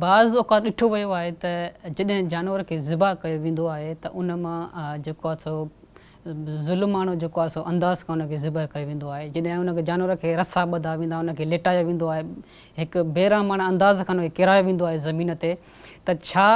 बाज़ औक़ात ॾिठो वियो आहे त जॾहिं जानवर खे ज़िबा कयो वेंदो आहे त उन मां जेको आहे सो ज़ुल्मानो जेको आहे सो अंदाज़ खां उनखे ज़िबा कयो वेंदो आहे। जॾहिं उनखे जानवर खे रसा ॿधा वेंदा, उनखे लेटायो वेंदो आहे, हिकु बेरहमाना अंदाज़ खां उनखे किरायो वेंदो आहे ज़मीन ते, त छा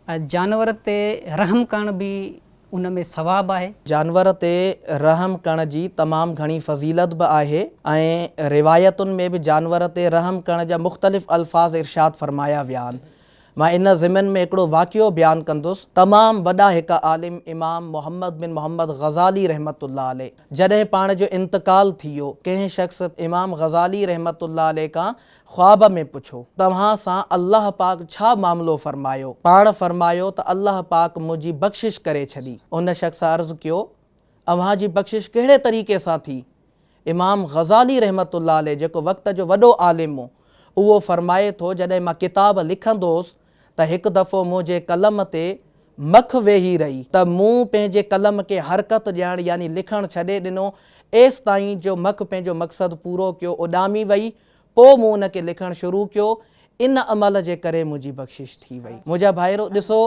जानवर ते रहम करण बि उन में सवाबु आहे? जानवर ते रहम करण जी तमामु घणी फ़ज़ीलत बि आहे ऐं रिवायतुनि में बि जानवर ते रहम करण जा मुख़्तलिफ़ अल्फाज़ इरशाद फ़रमाया विया आहिनि। मां इन ज़िमन में हिकिड़ो वाक़ियो बयानु कंदुसि। तमामु वॾा हिकु आलिम इमाम मोहम्मद बिन मोहम्मद ग़ज़ाली रहमतुल्लाह अलैह जॾहिं पाण जो इंतकाल थी वियो, कंहिं शख़्स इमाम ग़ज़ाली रहमतुल्लाह अलैह खां ख्वाब में पुछो तव्हां सां अल्लाह पाक छा मामिलो फ़रमायो? पाण फ़रमायो त अल्लाह पाक मुंहिंजी बख़्शिश करे छॾी। उन शख़्स अर्ज़ु कयो, अव्हां जी बख़्शिश कहिड़े तरीक़े सां थी? इमाम ग़ज़ाली रहमतुल्लाह अलैह जेको वक़्त जो वॾो आलिम हो, उहो फ़रमाए थो, जॾहिं मां किताब लिखंदो हुउसि त हिकु दफ़ो मुंहिंजे कलम ते मख वेही रही त मूं पंहिंजे कलम खे हरकत ॾियणु यानी लिखणु छॾे ॾिनो एसि ताईं जो मख पंहिंजो मक़सदु पूरो कयो, उॾामी वई, पोइ मूं उनखे लिखणु शुरू कयो। इन अमल जे करे मुंहिंजी बख़्शिश थी वई। मुंहिंजा भाइरो ॾिसो,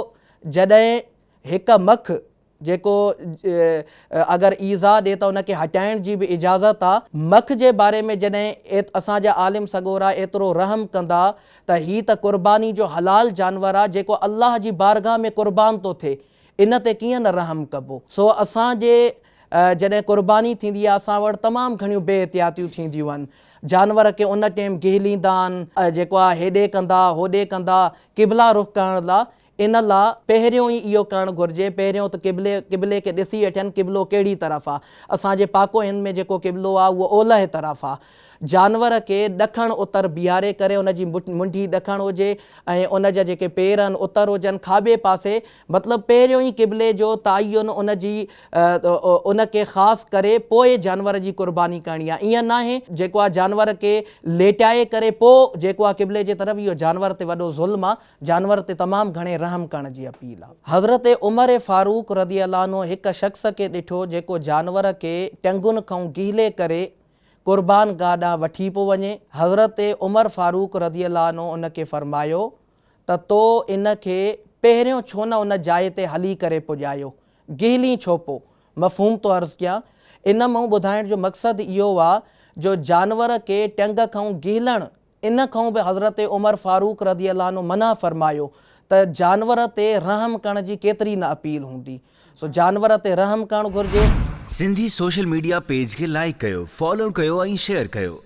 जॾहिं हिकु मख जेको अगरि ईज़ा ॾिए त उनखे हटाइण जी बि इजाज़त आहे, मख जे बारे में जॾहिं असांजा आलिम सॻोरा एतिरो रहम कंदा त हीअ त क़ुर्बानी जो हलाल जानवर आहे जेको अल्लाह जी बारगाह में क़ुर्बान थो थिए, इन ते कीअं न रहम कबो। सो असांजे जॾहिं क़ुर्बानी थींदी आहे असां वटि तमामु घणियूं बेहतियातियूं थींदियूं आहिनि। जानवर खे उन टाइम गिहलींदा आहिनि, जेको आहे हेॾे कंदा होॾे कंदा क़िबला रुख़ करण लाइ। इन लाइ पहिरियों ई इहो करणु घुरिजे, पहिरियों त क़िबले खे ॾिसी वठनि क़िबलो कहिड़ी तरफ़ आहे। असांजे पाको हिंद में जेको क़िबलो आहे उहो ओलह तरफ़ आहे। जानवर खे ॾखणु उतर बीहारे करे उनजी मुंडी ॾखणु हुजे ऐं उनजा जेके पेर आहिनि उतर हुजनि खाॿे पासे, मतिलबु पहिरियों ई क़िबले जो तायुन उनखे ख़ासि करे पोइ जानवर जी क़ुर्बानी करणी आहे। ईअं नाहे जेको आहे जानवर खे लेटाए करे पोइ जेको आहे क़िबले जे तरफ़, इहो जानवर ते वॾो ज़ुल्म आहे। जानवर ते तमामु घणे रहम करण जी अपील आहे। हज़रत उमर फारूक रज़ी अल्लाह अन्हु हिकु शख़्स खे ॾिठो जेको जानवर खे टंगुनि खां गिहले करे क़ुर्बान गाह ॾांहुं वठी पियो वञे। हज़रत उमर फारूक रज़ी अल्लाह अन्हु उनखे फ़रमायो त तो इनखे पहिरियों छो न उन जाइ ते हली करे पुॼायो, गिहली छो पोइ? मफ़हूम तो अर्ज़ु कयां। इन मां ॿुधाइण जो मक़सदु इहो आहे जो जानवर खे टंग खां गिहलणु, इन खां बि हज़रत उमर फारूक रज़ी अल्लाह अन्हु मना फ़रमायो त जानवर ते रहम करण जी केतिरी न अपील हूंदी। सो जानवर ते रहम करणु घुरिजे। सिंधी सोशल मीडिया पेज खे लाइक कयो, फॉलो कयो ऐं शेयर कयो।